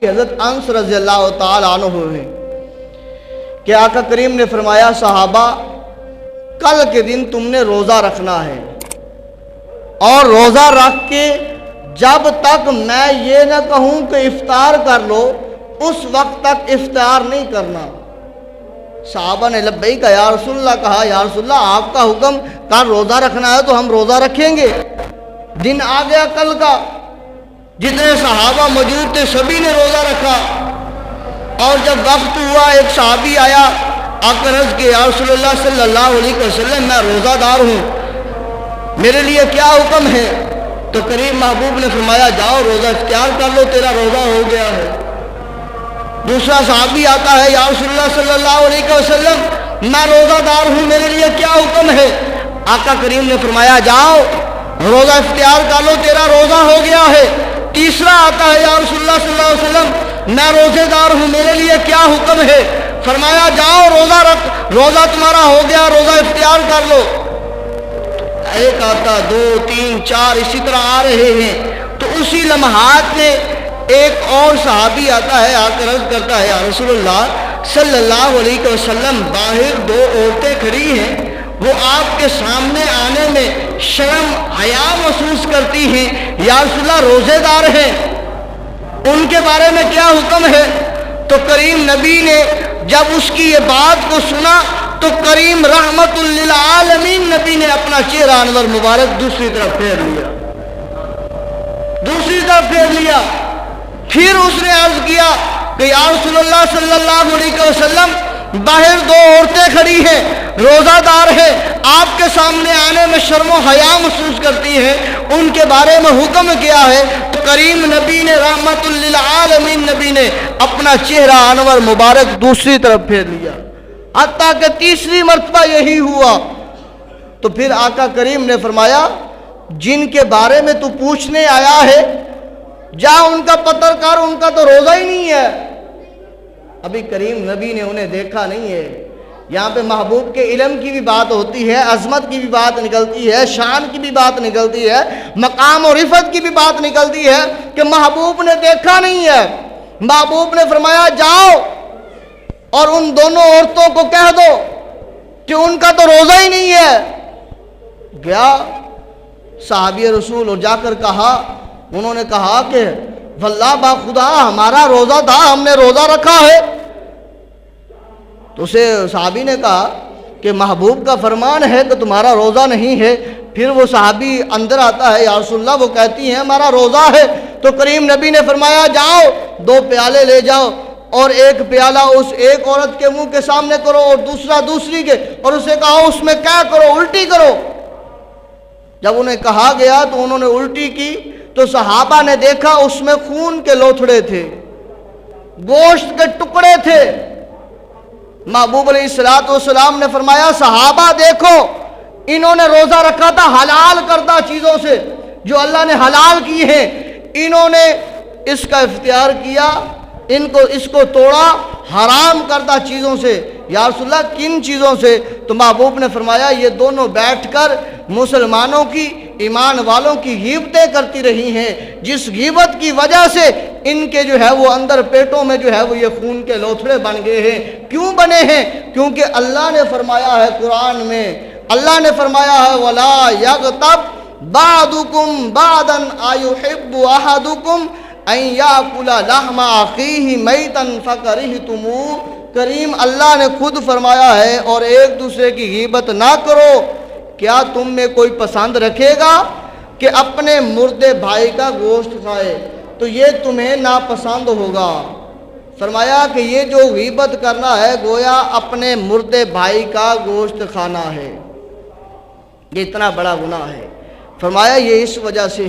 حضرت انس رضی اللہ تعالی عنہ ہیں کہ آقا کریم نے فرمایا صحابہ کل کے دن تم نے روزہ رکھنا ہے اور روزہ رکھ کے جب تک میں یہ نہ کہوں کہ افطار کر لو اس وقت تک افطار نہیں کرنا۔ صحابہ نے لبیک یا رسول اللہ کہا، یا رسول اللہ آپ کا حکم کل روزہ رکھنا ہے تو ہم روزہ رکھیں گے۔ دن آ گیا کل کا، جتنے صحابہ موجود تھے سبھی نے روزہ رکھا، اور جب وقت ہوا ایک صحابی آیا، آقا عرض کہ یا رسول اللہ صلی اللہ علیہ وسلم میں روزہ دار ہوں، میرے لیے کیا حکم ہے؟ تو کریم محبوب نے فرمایا جاؤ روزہ اختیار کر لو، تیرا روزہ ہو گیا ہے۔ دوسرا صحابی آتا ہے، یا رسول اللہ صلی اللہ علیہ وسلم میں روزہ دار ہوں، میرے لیے کیا حکم ہے؟ آقا کریم نے فرمایا جاؤ روزہ اختیار کر لو، تیرا روزہ ہو گیا ہے۔ تیسرا آتا ہے، یا رسول اللہ صلی اللہ علیہ وسلم میں روزے دار ہوں، میرے لیے کیا حکم ہے؟ فرمایا جاؤ روزہ رکھ، روزہ تمہارا ہو گیا، روزہ اختیار کر لو۔ ایک آتا، دو، تین، چار، اسی طرح آ رہے ہیں۔ تو اسی لمحات میں ایک اور صحابی آتا ہے، آ کر عرض کرتا ہے، یا رسول اللہ صلی اللہ علیہ وسلم باہر دو عورتیں کھڑی ہیں، وہ آپ کے سامنے آنے میں شرم حیا محسوس کرتی ہیں، یا رسول اللہ روزے دار ہیں، ان کے بارے میں کیا حکم ہے؟ تو کریم نبی نے جب اس کی یہ بات کو سنا تو کریم رحمت للعالمین نبی نے اپنا چہرہ انور مبارک دوسری طرف پھیر لیا۔ پھر اس نے عرض کیا کہ یا رسول اللہ صلی اللہ علیہ وسلم باہر دو عورتیں کھڑی ہیں، روزہ دار ہیں، آپ کے سامنے آنے میں شرم و حیا محسوس کرتی ہیں، ان کے بارے میں حکم کیا ہے؟ تو کریم نبی نے رحمت للعالمین نبی نے اپنا چہرہ انور مبارک دوسری طرف پھیر لیا، حتیٰ کہ تیسری مرتبہ یہی ہوا۔ تو پھر آقا کریم نے فرمایا جن کے بارے میں تو پوچھنے آیا ہے جا ان کا پتر کر، ان کا تو روزہ ہی نہیں ہے۔ ابھی کریم نبی نے انہیں دیکھا نہیں ہے۔ یہاں پہ محبوب کے علم کی بھی بات ہوتی ہے، عظمت کی بھی بات نکلتی ہے، شان کی بھی بات نکلتی ہے، مقام و رفعت کی بھی بات نکلتی ہے کہ محبوب نے دیکھا نہیں ہے۔ محبوب نے فرمایا جاؤ اور ان دونوں عورتوں کو کہہ دو کہ ان کا تو روزہ ہی نہیں ہے۔ گیا صحابی رسول اور جا کر کہا، انہوں نے کہا کہ واللہ با خدا ہمارا روزہ تھا، ہم نے روزہ رکھا ہے۔ تو اسے صحابی نے کہا کہ محبوب کا فرمان ہے کہ تمہارا روزہ نہیں ہے۔ پھر وہ صحابی اندر آتا ہے، یا رسول اللہ وہ کہتی ہیں ہمارا روزہ ہے۔ تو کریم نبی نے فرمایا جاؤ دو پیالے لے جاؤ، اور ایک پیالہ اس ایک عورت کے منہ کے سامنے کرو اور دوسرا دوسری کے، اور اسے کہا اس میں کیا کرو، الٹی کرو۔ جب انہیں کہا گیا تو انہوں نے الٹی کی، تو صحابہ نے دیکھا اس میں خون کے لوتھڑے تھے، گوشت کے ٹکڑے تھے۔ محبوب علیہ السلام نے فرمایا صحابہ دیکھو انہوں نے روزہ رکھا تھا حلال کردہ چیزوں سے جو اللہ نے حلال کی ہیں، انہوں نے اس کا اختیار کیا، اس کو توڑا حرام کردہ چیزوں سے۔ یا رسول اللہ کن چیزوں سے؟ تو محبوب نے فرمایا یہ دونوں بیٹھ کر مسلمانوں کی، ایمان والوں کی غیبتیں کرتی رہی ہیں، جس غیبت کی وجہ سے ان کے جو ہے وہ اندر پیٹوں میں جو ہے وہ یہ خون کے لوتھڑے بن گئے ہیں۔ کیوں بنے ہیں؟ کیونکہ اللہ نے فرمایا ہے قرآن میں، اللہ نے فرمایا ہے وَلَا يَغْتَبْ بَعْضُكُمْ بَعْضًا أَيُحِبُّ أَحَدُكُمْ أَن يَأْكُلَ لَحْمَ أَخِيهِ مَيْتًا فَكَرِهْتُمُوهُ۔ کریم اللہ نے خود فرمایا ہے اور ایک دوسرے کی غیبت نہ کرو۔ کیا تم میں کوئی پسند رکھے گا کہ اپنے مردے بھائی کا گوشت کھائے؟ تو یہ تمہیں ناپسند ہوگا۔ فرمایا کہ یہ جو غیبت کرنا ہے گویا اپنے مردے بھائی کا گوشت کھانا ہے، یہ اتنا بڑا گناہ ہے۔ فرمایا یہ اس وجہ سے